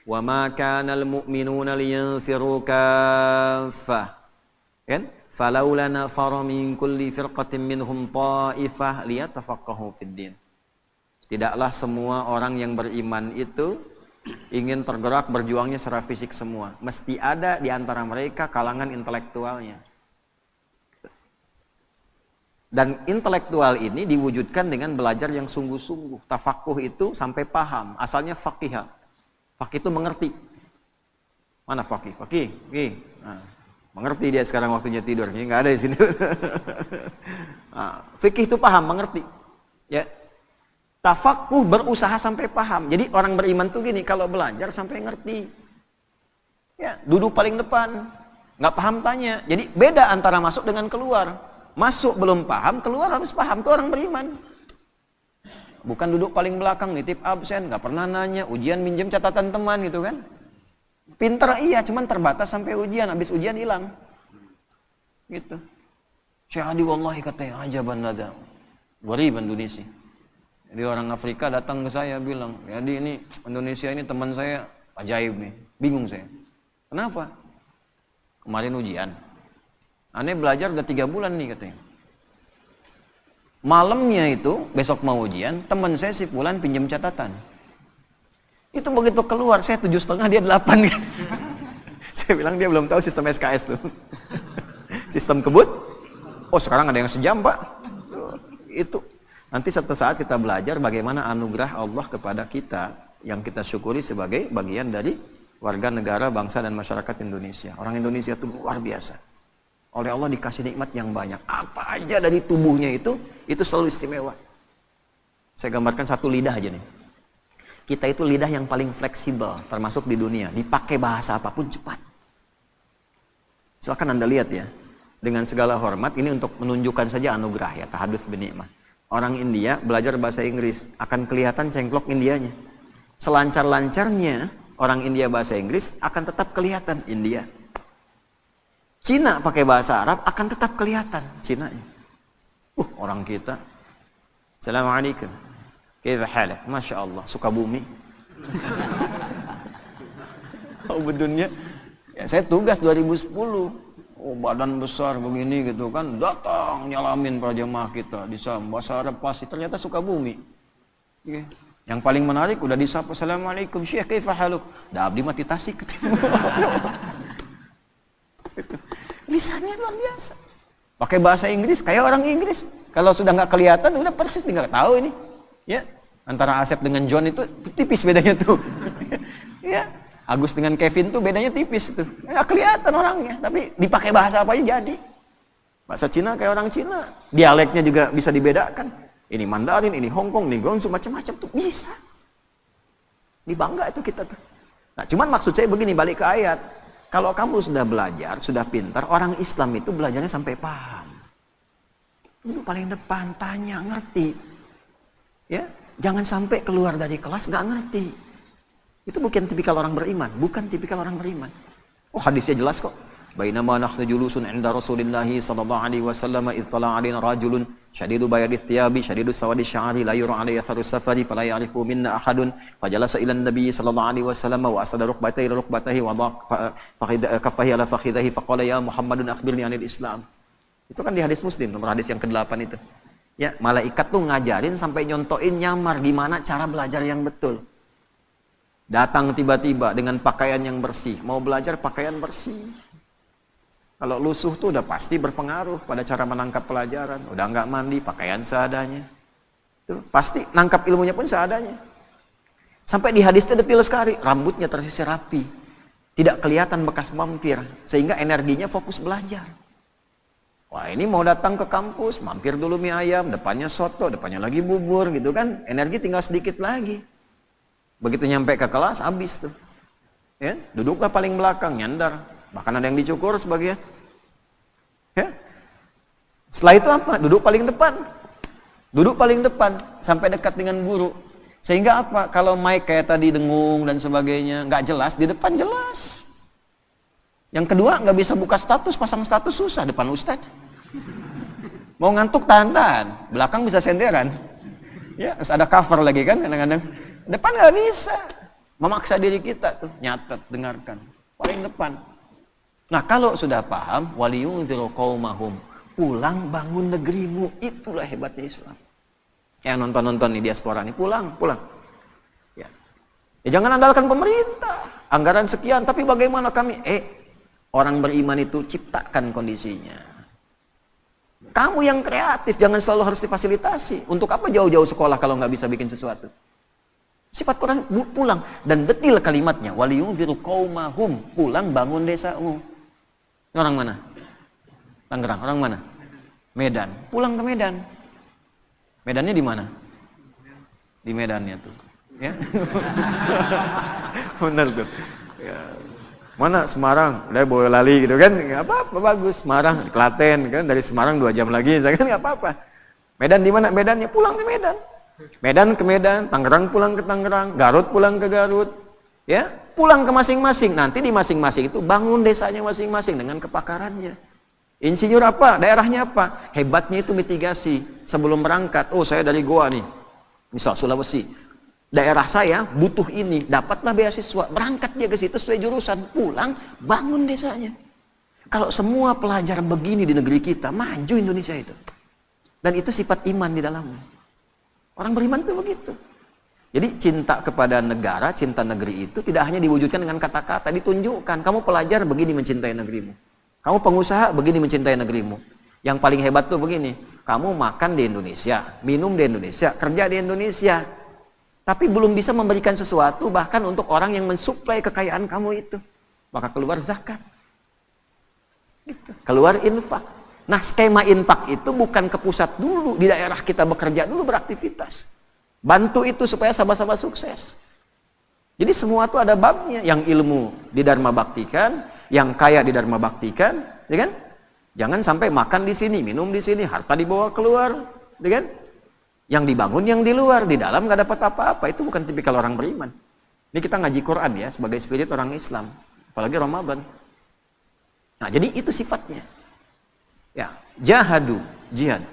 Wa ma kanal mu'minuna liyanfiru kaffah. Kan? Falaula nafara min kulli firqatin minhum ta'ifah liyatafaqahu fid din. Tidaklah semua orang yang beriman itu ingin tergerak berjuangnya secara fisik semua. Mesti ada di antara mereka kalangan intelektualnya. Dan intelektual ini diwujudkan dengan belajar yang sungguh-sungguh. Tafakuh itu sampai paham. Asalnya faqih. Faqih itu mengerti. Mana faqih? Faqih. Nah, mengerti dia sekarang waktunya tidur. Ini nggak ada di sini. Nah, fikih itu paham, mengerti. Ya. Tafakuh berusaha sampai paham. Jadi orang beriman tuh gini, kalau belajar sampai ngerti. Ya, duduk paling depan. Nggak paham tanya. Jadi beda antara masuk dengan keluar. Masuk belum paham, keluar harus paham. Itu orang beriman. Bukan duduk paling belakang, nitip absen, nggak pernah nanya, ujian minjem catatan teman gitu kan. Pinter iya, cuman terbatas sampai ujian, habis ujian hilang. Gitu. Syahadi wallahi katanya ajaban lazam. Ghariban Indonesia. Jadi orang Afrika datang ke saya bilang, jadi ini Indonesia ini teman saya ajaib nih. Bingung saya. Kenapa? Kemarin ujian. Aneh belajar udah 3 bulan nih katanya. Malamnya itu, besok mau ujian, teman saya si Fulan pinjam catatan. Itu begitu keluar, saya 7,5, dia 8 kan. Saya bilang dia belum tahu sistem SKS tuh. Sistem kebut. Oh sekarang ada yang sejam pak. Itu. Nanti suatu saat kita belajar bagaimana anugerah Allah kepada kita yang kita syukuri sebagai bagian dari warga negara, bangsa dan masyarakat Indonesia. Orang Indonesia itu luar biasa. Oleh Allah dikasih nikmat yang banyak. Apa aja dari tubuhnya itu selalu istimewa. Saya gambarkan satu lidah aja nih. Kita itu lidah yang paling fleksibel termasuk di dunia. Dipakai bahasa apapun cepat. Silakan Anda lihat ya. Dengan segala hormat, ini untuk menunjukkan saja anugerah ya, tahadus binikmah. Orang India belajar bahasa Inggris, akan kelihatan cengklok Indianya. Selancar-lancarnya orang India bahasa Inggris, akan tetap kelihatan India. Cina pakai bahasa Arab akan tetap kelihatan Cinanya. Orang kita. Assalamualaikum. Kaifa halak? Masya Allah. Sukabumi. Bedunnya. Ya, saya tugas 2010. Badan besar begini gitu kan. Datang nyalamin para jemaah kita. Di bahasa Arab pasti. Ternyata Sukabumi. Okay. Yang paling menarik udah disapa. Assalamualaikum. Syekh kaifa haluk? Dah abdi mati Tasik. Lisannya luar biasa. Pakai bahasa Inggris kayak orang Inggris. Kalau sudah nggak kelihatan udah persis nggak tahu ini. Ya, antara Asep dengan John itu tipis bedanya tuh. Ya, Agus dengan Kevin tuh bedanya tipis tuh. Nggak kelihatan orangnya, tapi dipakai bahasa apa aja jadi. Bahasa Cina kayak orang Cina. Dialeknya juga bisa dibedakan. Ini Mandarin, ini Hong Kong, ini Guangzhou, macam-macam tuh bisa. Ini bangga itu kita tuh. Nah, cuman maksud saya begini, balik ke ayat. Kalau kamu sudah belajar, sudah pintar, orang Islam itu belajarnya sampai paham. Itu paling depan, tanya, ngerti. Ya, jangan sampai keluar dari kelas nggak ngerti. Itu bukan tipikal orang beriman, bukan tipikal orang beriman. Oh, hadisnya jelas kok. Bainama nahnu julusun 'inda Rasulillah sallallahu alaihi wasallam idh tala'a 'alaina rajulun syadidu bayadith thiyabi syadidu sawadi sya'ri la yura 'alayhi atharu safari fala ya'rifu minna ahadun fajalasa ila an-nabi sallallahu alaihi wasallam wa asada rukbatayhi ila rukbatayhi wa kaffahi ala fakhidhihi faqala ya Muhammadun akhbirni 'anil Islam. Itu kan di hadis Muslim, nomor hadis yang ke-8 itu. Ya, malaikat tuh ngajarin sampai nyontoin nyamar gimana cara belajar yang betul. Datang tiba-tiba dengan pakaian yang bersih, mau belajar pakaian bersih. Kalau lusuh tuh udah pasti berpengaruh pada cara menangkap pelajaran. Udah nggak mandi, pakaian seadanya. Tuh, pasti nangkap ilmunya pun seadanya. Sampai di hadisnya detil sekali, rambutnya tersisir rapi. Tidak kelihatan bekas mampir, sehingga energinya fokus belajar. Wah, ini mau datang ke kampus, mampir dulu mie ayam, depannya soto, depannya lagi bubur gitu kan. Energi tinggal sedikit lagi. Begitu nyampe ke kelas, habis tuh. Ya, duduklah paling belakang, nyandar. Bahkan ada yang dicukur sebagian. Ya. Setelah itu apa? Duduk paling depan. Duduk paling depan sampai dekat dengan guru. Sehingga apa? Kalau mic kayak tadi dengung dan sebagainya nggak jelas, di depan jelas. Yang kedua nggak bisa buka status, pasang status susah depan ustadz. Mau ngantuk tahan-tahan, belakang bisa senderan. Ya, terus ada cover lagi kan kadang-kadang. Depan nggak bisa. Memaksa diri kita tuh nyatet, dengarkan. Paling depan. Nah, kalau sudah paham, waliyundziru qaumahum, pulang bangun negerimu, itulah hebatnya Islam. Yang nonton-nonton nih diaspora nih, pulang. Ya. Jangan andalkan pemerintah, anggaran sekian, tapi bagaimana kami? Orang beriman itu ciptakan kondisinya. Kamu yang kreatif, jangan selalu harus difasilitasi. Untuk apa jauh-jauh sekolah kalau nggak bisa bikin sesuatu? Sifat Quran pulang dan detil kalimatnya, waliyundziru qaumahum, pulang bangun desamu. Ini orang mana? Tangerang. Orang mana? Medan. Pulang ke Medan. Medannya di mana? Di Medannya tuh. Ya. Benar tuh. Ya. Mana Semarang? Udah boleh lali gitu kan? Nggak apa-apa, bagus. Semarang, di Klaten kan, dari Semarang 2 jam lagi, kan nggak apa-apa. Medan di mana? Medannya pulang ke Medan. Medan ke Medan, Tangerang pulang ke Tangerang, Garut pulang ke Garut. Ya, pulang ke masing-masing. Nanti di masing-masing itu bangun desanya masing-masing dengan kepakarannya. Insinyur apa? Daerahnya apa? Hebatnya itu mitigasi. Sebelum berangkat, oh saya dari Goa nih. Misal Sulawesi. Daerah saya butuh ini, dapatlah beasiswa. Berangkat dia ke situ sesuai jurusan, pulang bangun desanya. Kalau semua pelajar begini di negeri kita, maju Indonesia itu. Dan itu sifat iman di dalamnya. Orang beriman itu begitu. Jadi cinta kepada negara, cinta negeri itu tidak hanya diwujudkan dengan kata-kata, ditunjukkan. Kamu pelajar begini mencintai negerimu. Kamu pengusaha begini mencintai negerimu. Yang paling hebat tuh begini, kamu makan di Indonesia, minum di Indonesia, kerja di Indonesia. Tapi belum bisa memberikan sesuatu bahkan untuk orang yang mensuplai kekayaan kamu itu. Maka keluar zakat. Gitu. Keluar infak. Nah, skema infak itu bukan ke pusat dulu, di daerah kita bekerja dulu beraktivitas. Bantu itu supaya sama-sama sukses. Jadi semua itu ada babnya. Yang ilmu di Dharma Baktikan, yang kaya di Dharma Baktikan, ya kan? Jangan sampai makan di sini, minum di sini, harta dibawa keluar, ya kan? Yang dibangun yang di luar, di dalam nggak dapat apa-apa. Itu bukan tipikal orang beriman. Ini kita ngaji Quran ya, sebagai spirit orang Islam, apalagi Ramadan. Nah, jadi itu sifatnya. Ya, jahadu, jihad.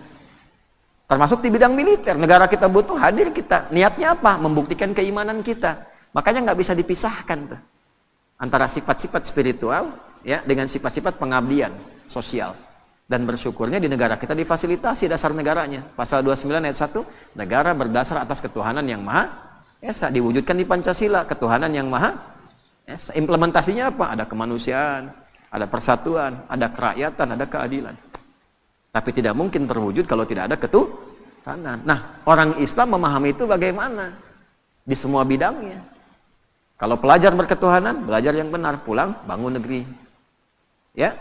Termasuk di bidang militer, negara kita butuh, hadir kita. Niatnya apa? Membuktikan keimanan kita. Makanya nggak bisa dipisahkan tuh antara sifat-sifat spiritual ya dengan sifat-sifat pengabdian sosial. Dan bersyukurnya di negara kita difasilitasi dasar negaranya. Pasal 29 ayat 1, negara berdasar atas ketuhanan yang Maha Esa, diwujudkan di Pancasila, ketuhanan yang Maha Esa. Implementasinya apa? Ada kemanusiaan, ada persatuan, ada kerakyatan, ada keadilan. Tapi tidak mungkin terwujud kalau tidak ada ketuhanan. Nah, orang Islam memahami itu bagaimana? Di semua bidangnya. Kalau pelajar berketuhanan, belajar yang benar, pulang, bangun negeri. Ya.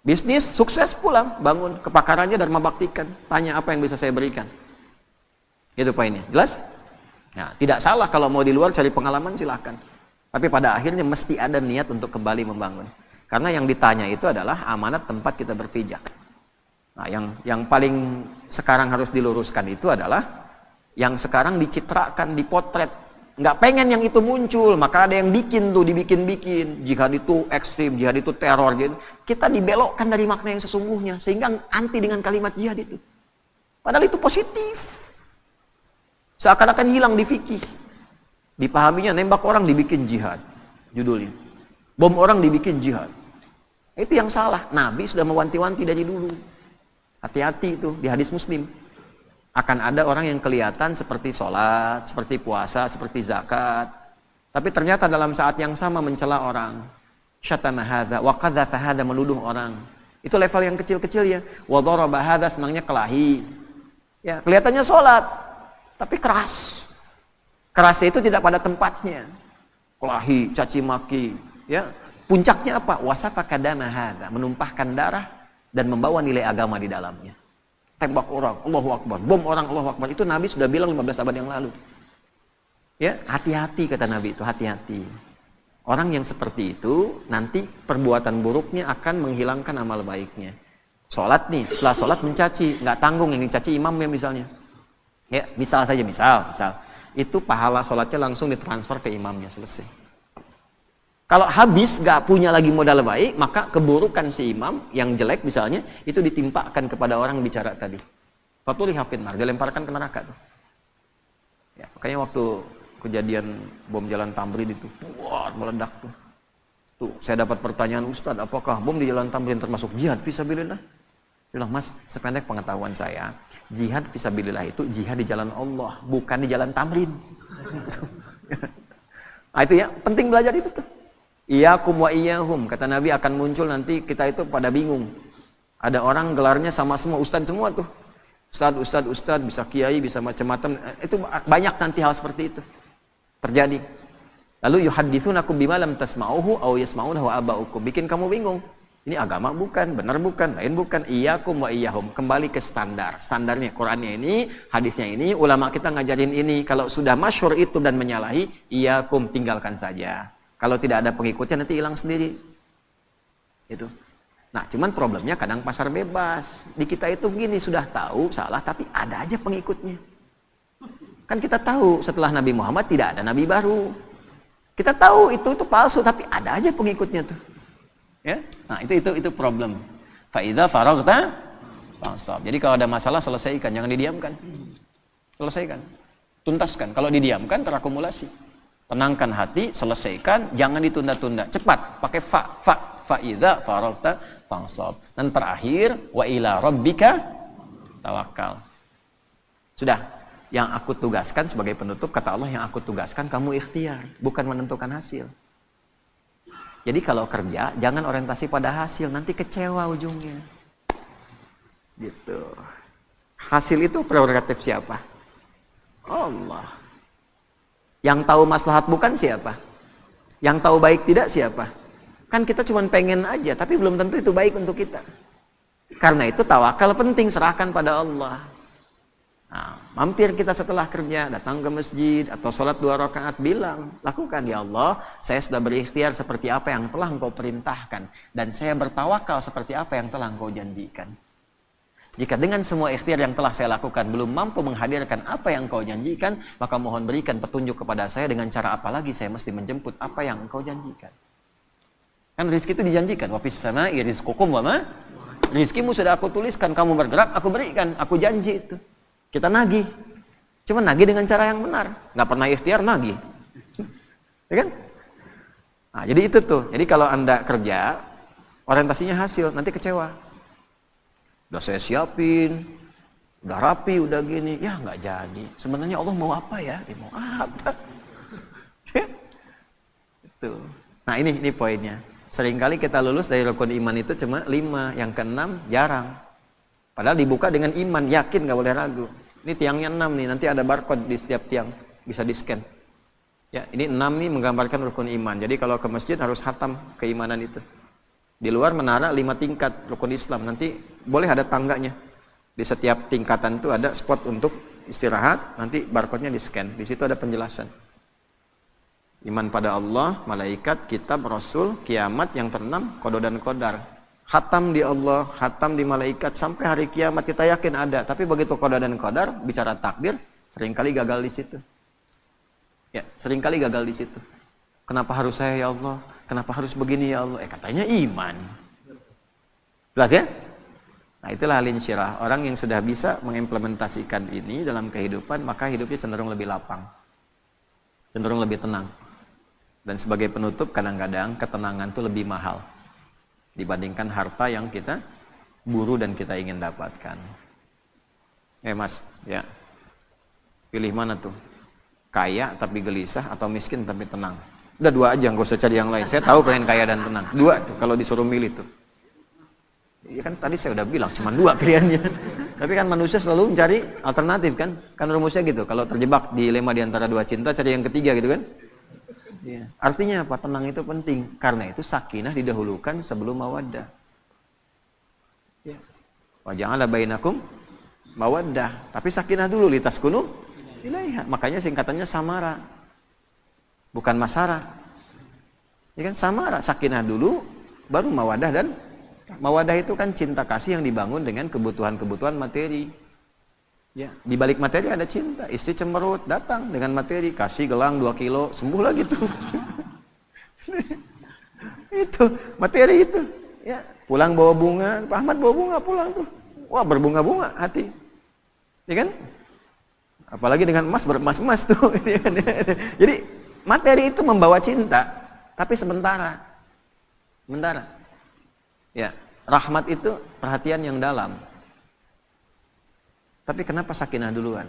Bisnis, sukses, pulang, bangun. Kepakarannya Dharma Baktikan. Tanya apa yang bisa saya berikan. Itu poinnya. Jelas? Nah, tidak salah kalau mau di luar cari pengalaman, silahkan. Tapi pada akhirnya mesti ada niat untuk kembali membangun. Karena yang ditanya itu adalah amanat tempat kita berpijak. Nah, yang paling sekarang harus diluruskan itu adalah yang sekarang dicitrakan, dipotret. Nggak pengen yang itu muncul, maka ada yang bikin tuh, dibikin-bikin. Jihad itu ekstrim, jihad itu teror gitu. Kita dibelokkan dari makna yang sesungguhnya, sehingga anti dengan kalimat jihad itu. Padahal itu positif. Seakan-akan hilang di fikih. Dipahaminya nembak orang dibikin jihad, judulnya. Bom orang dibikin jihad. Itu yang salah. Nabi sudah mewanti-wanti dari dulu. Hati-hati itu di hadis Muslim. Akan ada orang yang kelihatan seperti sholat, seperti puasa, seperti zakat. Tapi ternyata dalam saat yang sama mencela orang. Syatama hadza wa qadzafa hadza, menuduh orang. Itu level yang kecil-kecil ya. Wa daraba hadza, senangnya kelahi. Ya, kelihatannya sholat, tapi keras. Kerasnya itu tidak pada tempatnya. Kelahi, caci maki, ya. Puncaknya apa? Wasafaka dama hadza, menumpahkan darah dan membawa nilai agama di dalamnya. Tembak orang, Allahu Akbar, bom orang, Allahu Akbar. Itu Nabi sudah bilang 15 abad yang lalu. Ya, hati-hati kata Nabi itu, hati-hati. Orang yang seperti itu nanti perbuatan buruknya akan menghilangkan amal baiknya. Sholat nih, setelah sholat mencaci, nggak tanggung yang dicaci imamnya misalnya. Ya, misal saja, misal. Itu pahala sholatnya langsung ditransfer ke imamnya, selesai. Kalau habis gak punya lagi modal baik, maka keburukan si imam yang jelek misalnya itu ditimpakan kepada orang bicara tadi. Fatuli hafin nar, dilemparkan ke neraka tuh. Ya, makanya waktu kejadian bom Jalan Tamrin itu, wah meledak tuh. Tuh, saya dapat pertanyaan, Ustadz, apakah bom di Jalan Tamrin termasuk jihad fisabilillah? Bilang, Mas, sependek pengetahuan saya, jihad fisabilillah itu jihad di jalan Allah, bukan di Jalan Tamrin. Nah itu ya, penting belajar itu tuh. Iyakum wa iyahum, kata Nabi akan muncul nanti kita itu pada bingung. Ada orang gelarnya sama semua, ustadz semua tuh. Ustadz, bisa kiai, bisa macam-macam. Itu banyak nanti hal seperti itu terjadi. Lalu yuhadditsunakum bima lam tasma'uhu aw yasma'unahu aba'ukum. Bikin kamu bingung. Ini agama bukan, benar bukan, lain bukan. Iyakum wa iyahum, kembali ke standar. Standarnya Qur'annya ini, hadisnya ini, ulama kita ngajarin ini. Kalau sudah masyhur itu dan menyalahi, iyakum, tinggalkan saja. Kalau tidak ada pengikutnya nanti hilang sendiri. Itu. Nah, cuman problemnya kadang pasar bebas. Di kita itu gini, sudah tahu salah tapi ada aja pengikutnya. Kan kita tahu setelah Nabi Muhammad tidak ada nabi baru. Kita tahu itu palsu tapi ada aja pengikutnya tuh. Ya? Nah, itu problem. Fa idza faraghta fansab. Jadi kalau ada masalah selesaikan, jangan didiamkan. Selesaikan. Tuntaskan. Kalau didiamkan terakumulasi. Tenangkan hati, selesaikan, jangan ditunda-tunda. Cepat, pakai fa idza faraghta fansab. Dan terakhir, wa ila rabbika tawakkal. Sudah, yang aku tugaskan sebagai penutup, kata Allah, yang aku tugaskan kamu ikhtiar, bukan menentukan hasil. Jadi kalau kerja, jangan orientasi pada hasil, nanti kecewa ujungnya. Gitu. Hasil itu prerogatif siapa? Allah. Yang tahu maslahat bukan siapa? Yang tahu baik tidak siapa? Kan kita cuma pengen aja, tapi belum tentu itu baik untuk kita. Karena itu tawakal penting, serahkan pada Allah. Nah, mampir kita setelah kerja, datang ke masjid, atau sholat 2 rakaat, bilang, lakukan, ya Allah, saya sudah berikhtiar seperti apa yang telah Engkau perintahkan, dan saya bertawakal seperti apa yang telah Engkau janjikan. Jika dengan semua ikhtiar yang telah saya lakukan belum mampu menghadirkan apa yang Engkau janjikan, maka mohon berikan petunjuk kepada saya dengan cara apa lagi saya mesti menjemput apa yang Engkau janjikan. Kan rizki itu dijanjikan. Wa fis sama'i rizqukum wa ma. Rizkimu sudah aku tuliskan, kamu bergerak, aku berikan, aku janji itu. Kita nagih. Cuma nagih dengan cara yang benar. Nggak pernah ikhtiar nagih. Ya kan? Nah, jadi itu tuh. Jadi kalau Anda kerja, orientasinya hasil, nanti kecewa. Udah saya siapin, udah rapi, udah gini, ya nggak jadi. Sebenarnya Allah mau apa ya? Mau apa? Itu. Nah ini poinnya. Seringkali kita lulus dari rukun iman itu cuma 5, yang ke-6 jarang. Padahal dibuka dengan iman, yakin, nggak boleh ragu. Ini tiangnya 6 nih, nanti ada barcode di setiap tiang, bisa di-scan. Ya, ini 6 nih menggambarkan rukun iman. Jadi kalau ke masjid harus hatam keimanan itu. Di luar menara 5 tingkat rukun Islam. Nanti boleh ada tangganya. Di setiap tingkatan itu ada spot untuk istirahat, nanti barcode-nya di-scan. Di situ ada penjelasan. Iman pada Allah, malaikat, kitab, rasul, kiamat, yang terenam qada dan qadar. Hatam di Allah, hatam di malaikat, sampai hari kiamat kita yakin ada. Tapi begitu qada dan qadar, bicara takdir, seringkali gagal di situ. Ya, seringkali gagal di situ. Kenapa harus saya ya Allah? Kenapa harus begini ya Allah? Katanya iman. Jelas ya? Nah, itulah al-insyirah. Orang yang sudah bisa mengimplementasikan ini dalam kehidupan, maka hidupnya cenderung lebih lapang. Cenderung lebih tenang. Dan sebagai penutup, kadang-kadang ketenangan itu lebih mahal dibandingkan harta yang kita buru dan kita ingin dapatkan. Mas, ya. Pilih mana tuh? Kaya tapi gelisah atau miskin tapi tenang? Udah 2 aja, nggak usah cari yang lain. Saya tahu pengen kaya dan tenang. 2 tuh, kalau disuruh milih tuh. Ya kan tadi saya udah bilang cuma 2 pilihannya. Tapi kan manusia selalu mencari alternatif kan? Kan rumusnya gitu. Kalau terjebak dilema di antara 2 cinta, cari yang ketiga gitu kan? Ya. Artinya apa? Tenang itu penting. Karena itu sakinah didahulukan sebelum mawaddah. Ya. Wa ja'ala bainakum mawaddah. Tapi sakinah dulu, litaskunu ilaiha. Makanya singkatannya samara. Bukan masara. Ya kan, samara, sakinah dulu, baru mawaddah. Dan mawaddah itu kan cinta kasih yang dibangun dengan kebutuhan-kebutuhan materi. Ya, di balik materi ada cinta. Istri cemberut, datang dengan materi, kasih gelang 2 kilo, sembuh lagi tuh. Itu materi itu. Ya, pulang bawa bunga, Pak Ahmad bawa bunga pulang tuh. Wah, berbunga-bunga hati. Ya kan? Apalagi dengan emas, beremas-emas tuh. Jadi materi itu membawa cinta, tapi sementara. Sementara. Ya, rahmat itu perhatian yang dalam. Tapi kenapa sakinah duluan?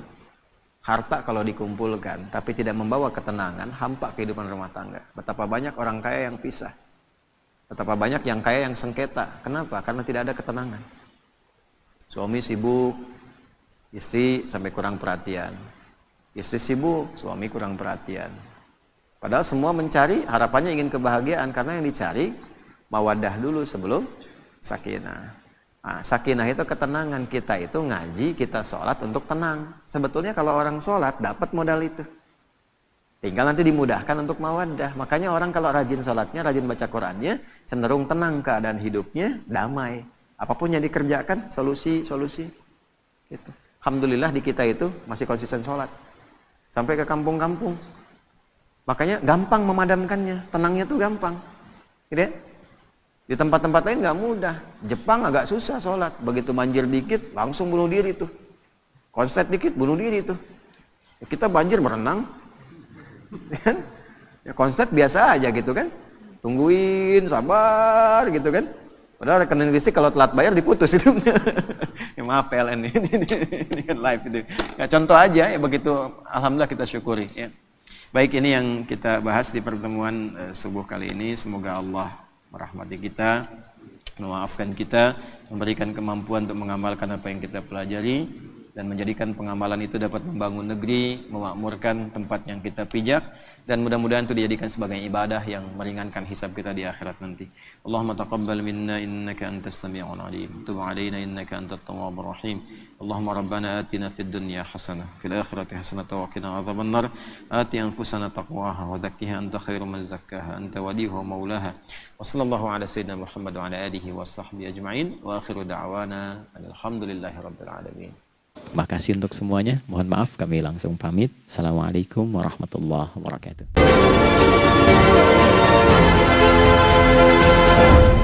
Harta kalau dikumpulkan, tapi tidak membawa ketenangan, hampa kehidupan rumah tangga. Betapa banyak orang kaya yang pisah. Betapa banyak yang kaya yang sengketa. Kenapa? Karena tidak ada ketenangan. Suami sibuk, istri sampai kurang perhatian. Istri sibuk, suami kurang perhatian. Padahal semua mencari, harapannya ingin kebahagiaan, karena yang dicari mawaddah dulu sebelum sakinah. Nah, sakinah itu ketenangan. Kita itu ngaji, kita sholat untuk tenang. Sebetulnya kalau orang sholat dapat modal itu, tinggal nanti dimudahkan untuk mawaddah. Makanya orang kalau rajin sholatnya, rajin baca Qurannya, cenderung tenang keadaan hidupnya, damai. Apapun yang dikerjakan, solusi gitu. Alhamdulillah di kita itu masih konsisten sholat sampai ke kampung-kampung. Makanya gampang memadamkannya, tenangnya tuh gampang gitu ya. Di tempat-tempat lain nggak mudah. Jepang agak susah sholat. Begitu banjir dikit, langsung bunuh diri tuh. Konslet dikit, bunuh diri tuh. Ya, kita banjir berenang. Ya, konslet biasa aja gitu kan. Tungguin, sabar gitu kan. Padahal rekening listrik kalau telat bayar diputus itu. Ya, maaf PLN ini kan live itu. Ya, contoh aja ya, begitu alhamdulillah kita syukuri ya. Baik, ini yang kita bahas di pertemuan subuh kali ini. Semoga Allah merahmati kita, memaafkan kita, memberikan kemampuan untuk mengamalkan apa yang kita pelajari, dan menjadikan pengamalan itu dapat membangun negeri, memakmurkan tempat yang kita pijak, dan mudah-mudahan itu dijadikan sebagai ibadah yang meringankan hisab kita di akhirat nanti. Allahumma taqabbal minna innaka antas sami'ul alim, tub 'alaina innaka antat tawwabur rahim. Allahumma rabbana atina fid dunya hasanah, fil akhirati hasanah wa qina adzabannar. Ati anfusana taqwaha wa zakkiha anta khairu man zakkaha anta waliyuha wa maulaha. Wa sallallahu ala sayyidina Muhammad wa ala alihi wa sahbihi ajma'in. Wa akhiru da'wana alhamdulillahi rabbil alamin. Makasih untuk semuanya. Mohon maaf kami langsung pamit. Assalamualaikum warahmatullahi wabarakatuh. wabarakatuh.